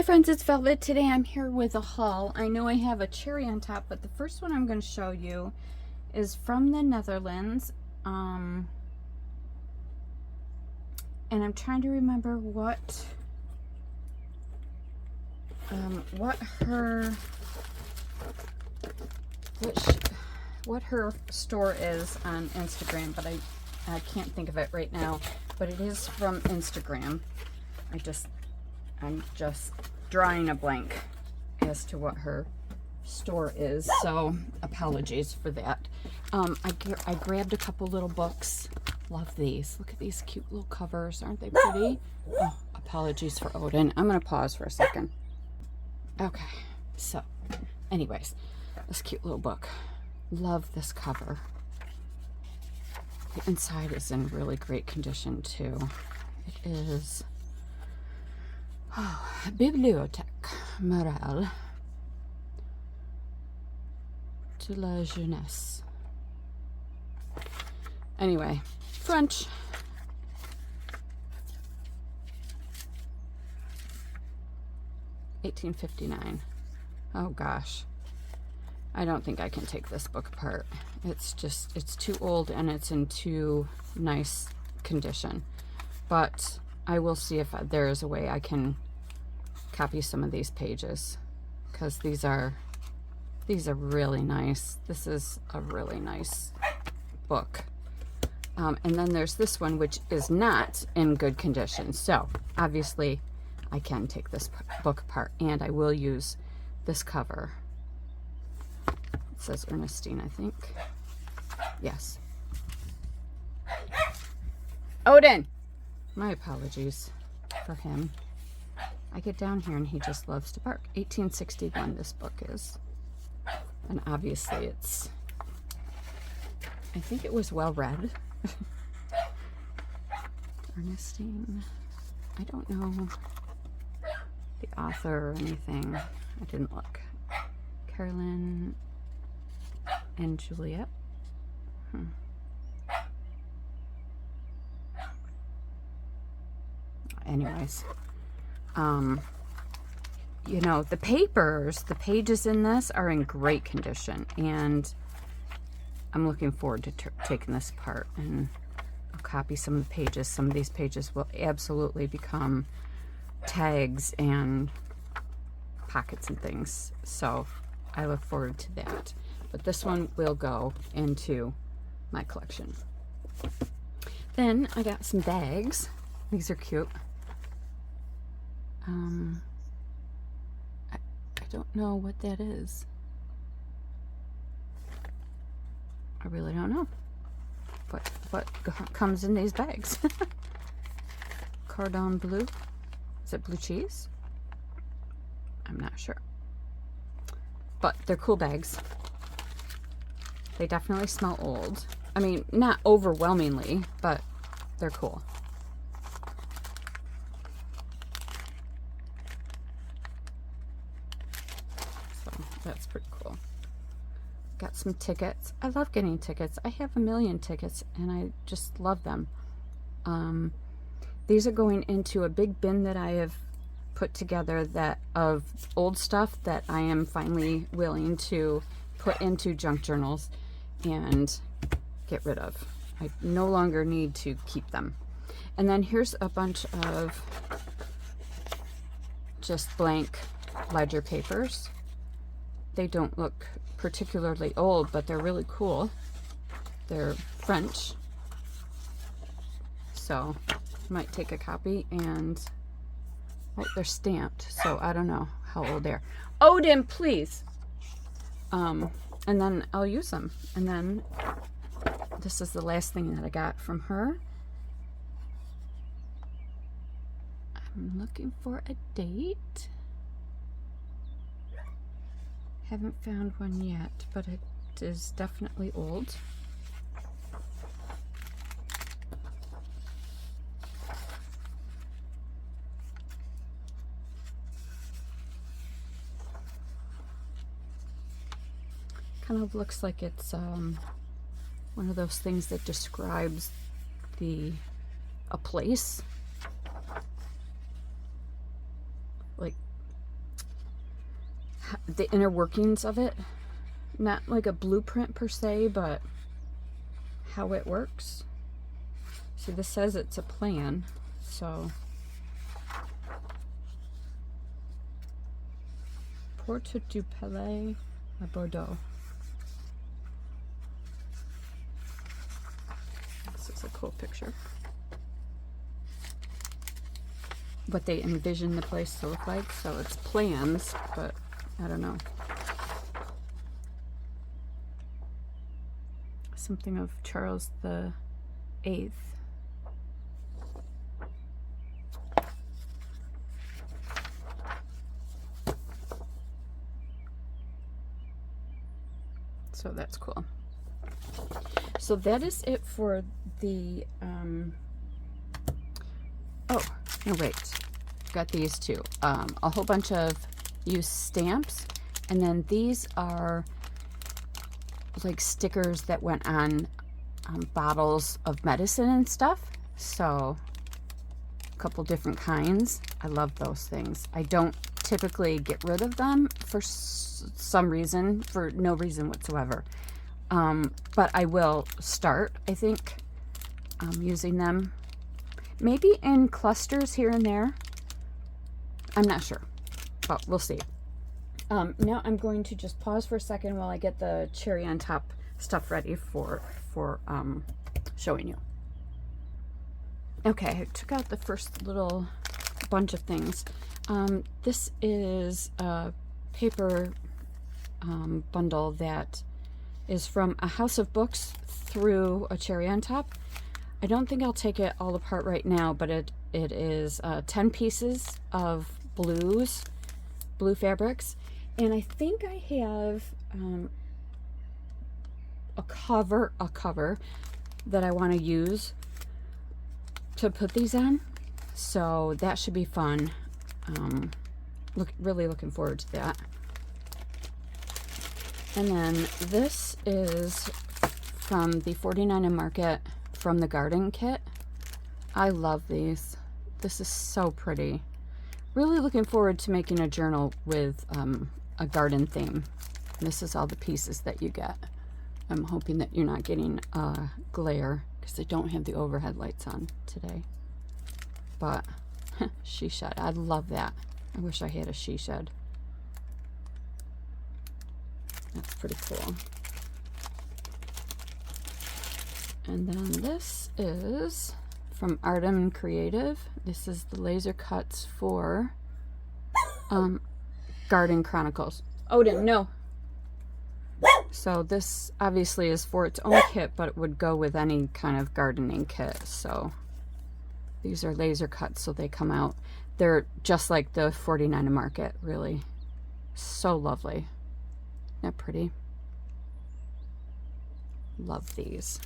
Hi friends, it's Velvet. Today I'm here with a haul. I know I have a cherry on top, but the first one I'm going to show you is from the Netherlands. And I'm trying to remember what her store is on Instagram, but I can't think of it right now. But it is from Instagram. I'm just drawing a blank as to what her store is, so apologies for that. I grabbed a couple little books. Love these. Look at these cute little covers. Aren't they pretty? Oh, apologies for Odin. I'm going to pause for a second. Okay, so anyways, this cute little book. Love this cover. The inside is in really great condition too. It is Bibliothèque Morale de la Jeunesse. Anyway, French. $18.59. Oh gosh. I don't think I can take this book apart. It's too old and it's in too nice condition. But I will see if there is a way I can copy some of these pages, because these are really nice. This is a really nice book. And then there's this one, which is not in good condition. So obviously I can take this book apart, and I will use this cover. It says Ernestine, I think. Yes. Odin! My apologies for him. I get down here and he just loves to bark. 1861 this book is. And obviously I think it was well read. Ernestine. I don't know the author or anything. I didn't look. Carolyn and Juliet. Anyways, you know, the pages in this are in great condition, and I'm looking forward to taking this apart, and I'll copy some of the pages. Some of these pages will absolutely become tags and pockets and things, so I look forward to that. But this one will go into my collection. Then I got some bags. These are cute. I don't know what that is. I really don't know what comes in these bags. Cordon bleu. Is it blue cheese? I'm not sure. But they're cool bags. They definitely smell old. I mean, not overwhelmingly, but they're cool. That's pretty cool. Got some tickets. I love getting tickets. I have a million tickets and I just love them. These are going into a big bin that I have put together of old stuff that I am finally willing to put into junk journals and get rid of. I no longer need to keep them. And then here's a bunch of just blank ledger papers. They don't look particularly old, but they're really cool. They're French. So I might take a copy and, oh, they're stamped. So I don't know how old they are. Odin, please. And then I'll use them. And then this is the last thing that I got from her. I'm looking for a date. Haven't found one yet, but it is definitely old. Kind of looks like it's one of those things that describes a place. Like the inner workings of it. Not like a blueprint per se, but how it works. See, this says it's a plan, so. Porte du Palais à Bordeaux. This is a cool picture. What they envision the place to look like. So it's plans, but I don't know. Something of Charles the Eighth. So that's cool. So that is it for the, oh, no, wait. Got these two. A whole bunch of used stamps. And then these are like stickers that went on bottles of medicine and stuff. So a couple different kinds. I love those things. I don't typically get rid of them for some reason, for no reason whatsoever. But I will start, I think, using them maybe in clusters here and there. I'm not sure, but we'll see. Now I'm going to just pause for a second while I get the cherry on top stuff ready for showing you. Okay, I took out the first little bunch of things. This is a paper bundle that is from a house of books through a cherry on top. I don't think I'll take it all apart right now, but it is 10 pieces of blue fabrics, and I think I have a cover that I want to use to put these on, so that should be fun. Really looking forward to that. And then this is from the 49 and Market from the garden kit. I love these. This is so pretty. Really looking forward to making a journal with a garden theme. This is all the pieces that you get. I'm hoping that you're not getting glare because I don't have the overhead lights on today. But she shed. I love that. I wish I had a she shed. That's pretty cool. And then this is from Artem Creative. This is the laser cuts for Garden Chronicles. Odin, no. So this obviously is for its own kit, but it would go with any kind of gardening kit. So these are laser cuts, so they come out. They're just like the 49 and Market, really. So lovely. Isn't that pretty? Love these.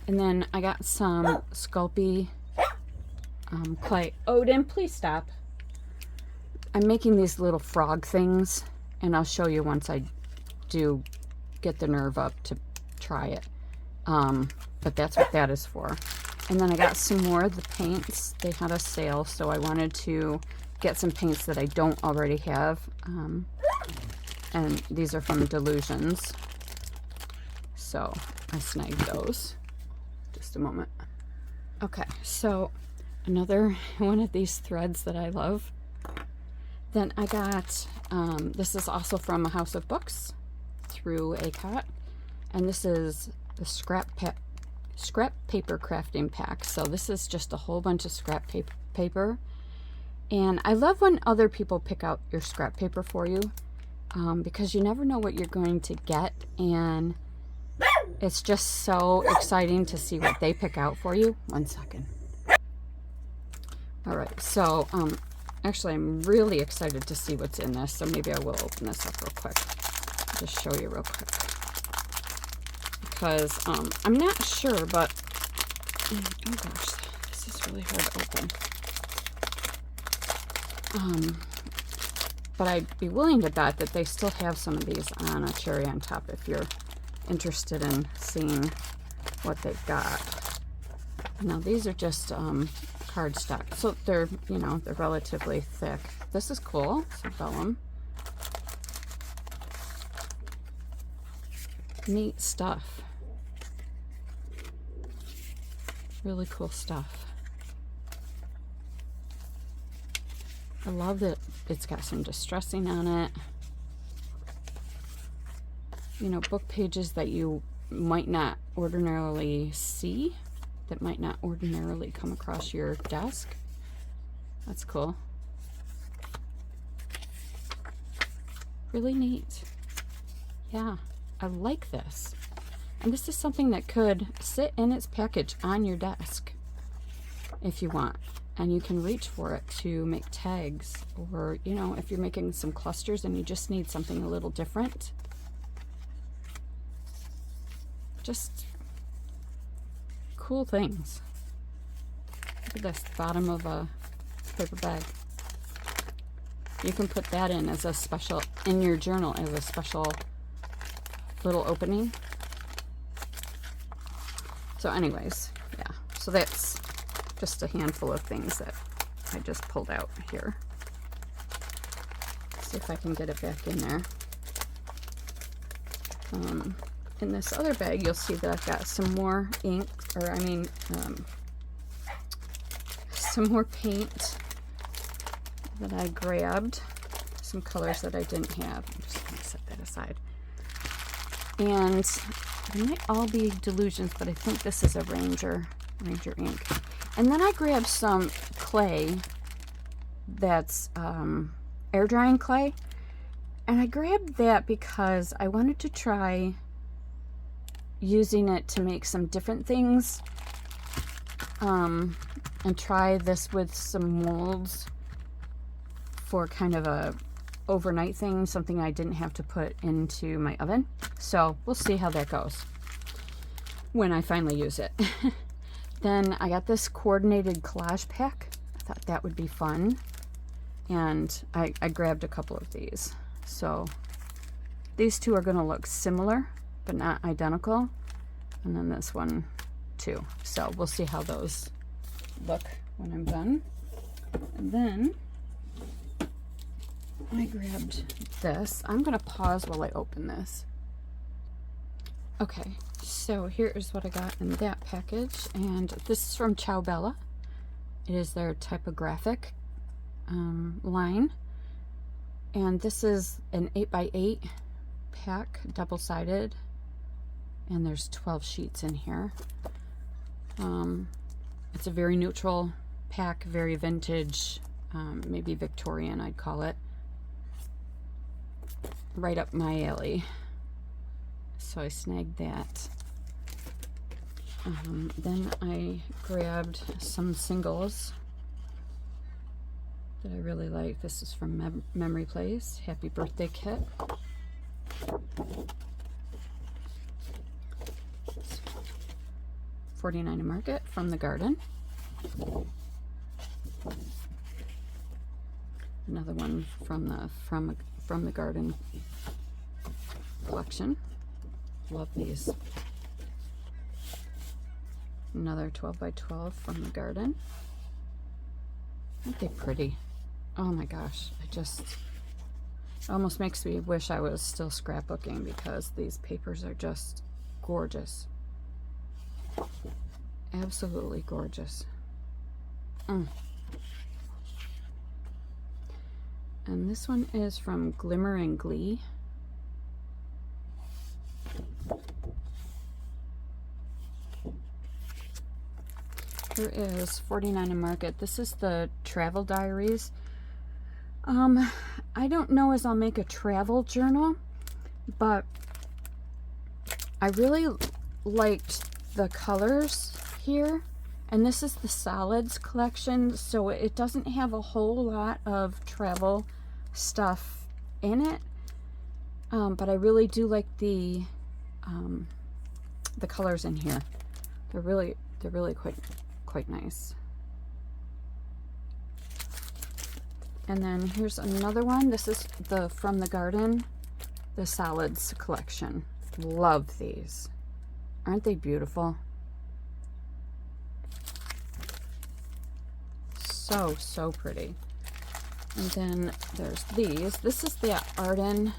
And then I got some Sculpey clay. Odin, please stop. I'm making these little frog things, and I'll show you once I do get the nerve up to try it. But that's what that is for. And then I got some more of the paints. They had a sale, so I wanted to get some paints that I don't already have. And these are from Delusions. So I snagged those. Just a moment. Okay, so another one of these threads that I love. Then I got, this is also from a house of books through ACOT. And this is the scrap paper crafting pack. So this is just a whole bunch of scrap paper. And I love when other people pick out your scrap paper for you, because you never know what you're going to get. And it's just so exciting to see what they pick out for you. One second. All right, so actually I'm really excited to see what's in this, so maybe I will open this up real quick. Just show you real quick. Because I'm not sure, but oh gosh, this is really hard to open. But I'd be willing to bet that they still have some of these on a cherry on top if you're interested in seeing what they've got. Now these are just cardstock, so they're, you know, they're relatively thick. This is cool. It's a vellum. neat stuff. Really cool stuff. I love that it's got some distressing on it. You know, book pages that you might not ordinarily see, that might not ordinarily come across your desk. That's cool. Really neat. Yeah, I like this. And this is something that could sit in its package on your desk if you want. And you can reach for it to make tags, or, you know, if you're making some clusters and you just need something a little different. Just cool things. Look at this, bottom of a paper bag. You can put that in as a special, in your journal, as a special little opening. So anyways, yeah, so that's just a handful of things that I just pulled out here. See if I can get it back in there. In this other bag, you'll see that I've got some more ink, or I mean, some more paint that I grabbed, some colors that I didn't have. I'm just going to set that aside. And they might all be delusions, but I think this is a Ranger ink. And then I grabbed some clay that's air drying clay. And I grabbed that because I wanted to try using it to make some different things. And try this with some molds for kind of a overnight thing, something I didn't have to put into my oven. So we'll see how that goes when I finally use it. Then I got this coordinated collage pack. I thought that would be fun. And I grabbed a couple of these. So these two are going to look similar, but not identical. And then this one too. So we'll see how those look when I'm done. And then I grabbed this. I'm going to pause while I open this. Okay, so here is what I got in that package, and this is from Ciao Bella. It is their typographic line, and this is an 8x8 pack, double-sided, and there's 12 sheets in here. It's a very neutral pack, very vintage, maybe Victorian I'd call it. Right up my alley. So I snagged that. Then I grabbed some singles that I really like. This is from Memory Place, Happy Birthday Kit. $49 a Market, From the Garden. Another one from the Garden collection. Love these. Another 12x12 from the Garden. Aren't they pretty? Oh my gosh, it almost makes me wish I was still scrapbooking, because these papers are just gorgeous. Absolutely gorgeous. And this one is from Glimmer and Glee. Here is $49 a Market. This is the Travel Diaries. I don't know as I'll make a travel journal, but I really liked the colors here. And this is the Solids collection, so it doesn't have a whole lot of travel stuff in it. But I really do like the colors in here. They're really quite nice. And then here's another one. This is From the Garden, the Solids collection. Love these. Aren't they beautiful? So pretty. And then there's these. This is the Arden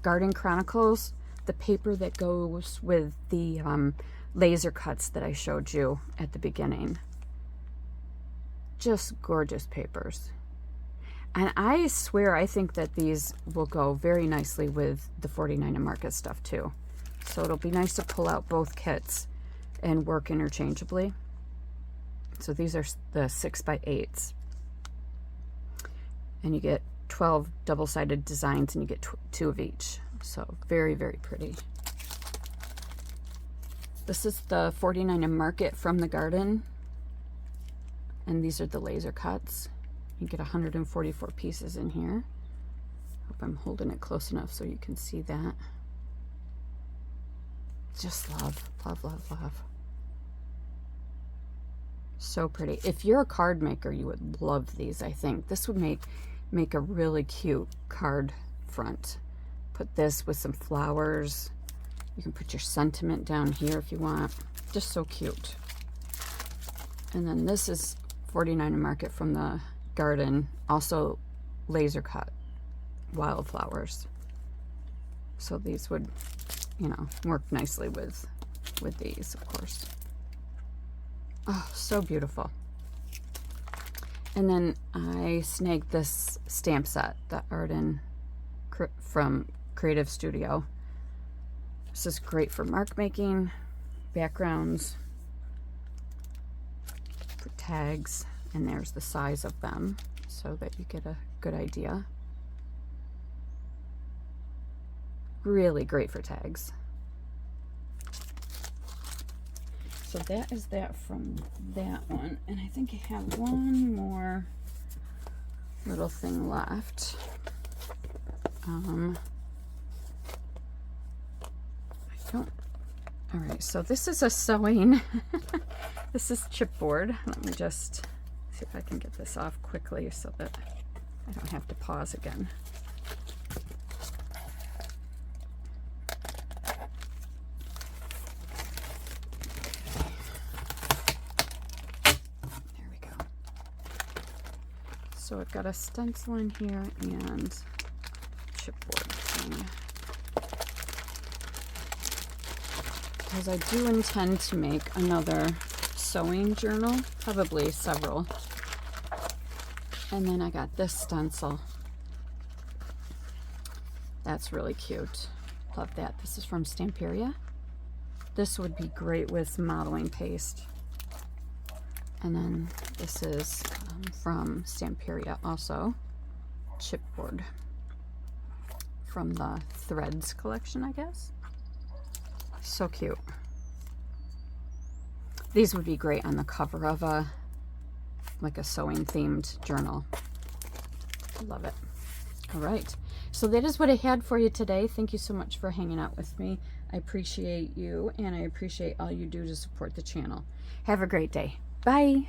Garden Chronicles. the paper that goes with the laser cuts that I showed you at the beginning. Just gorgeous papers. And I swear I think that these will go very nicely with the 49 and Market stuff too. So it'll be nice to pull out both kits and work interchangeably. So these are the 6x8s. And you get 12 double-sided designs and you get 2 of each. So very, very pretty. This is the 49 and Market from the garden. And these are the laser cuts. You get 144 pieces in here. Hope I'm holding it close enough so you can see that. Just love, love, love, love. So pretty. If you're a card maker, you would love these, I think. This would make a really cute card front. Put this with some flowers. You can put your sentiment down here if you want. Just so cute. And then this is 49 and Market from the garden, also laser cut wildflowers. So these would, you know, work nicely with these, of course. Oh, so beautiful. And then I snagged this stamp set, the Arden from Creative Studio. This is great for mark making, backgrounds, for tags, and there's the size of them so that you get a good idea. Really great for tags. So that is that from that one. And I think I have one more little thing left. I don't. All right, so this is a sewing. This is chipboard. Let me just see if I can get this off quickly so that I don't have to pause again. So I've got a stencil in here and chipboard thing. Because I do intend to make another sewing journal, probably several. And then I got this stencil. That's really cute. Love that. This is from Stamperia. This would be great with modeling paste. And then this is from Stamperia also, chipboard from the Threads collection, I guess. So cute. These would be great on the cover of like a sewing themed journal. Love it. All right, so that is what I had for you today. Thank you so much for hanging out with me. I appreciate you, and I appreciate all you do to support the channel. Have a great day. Bye.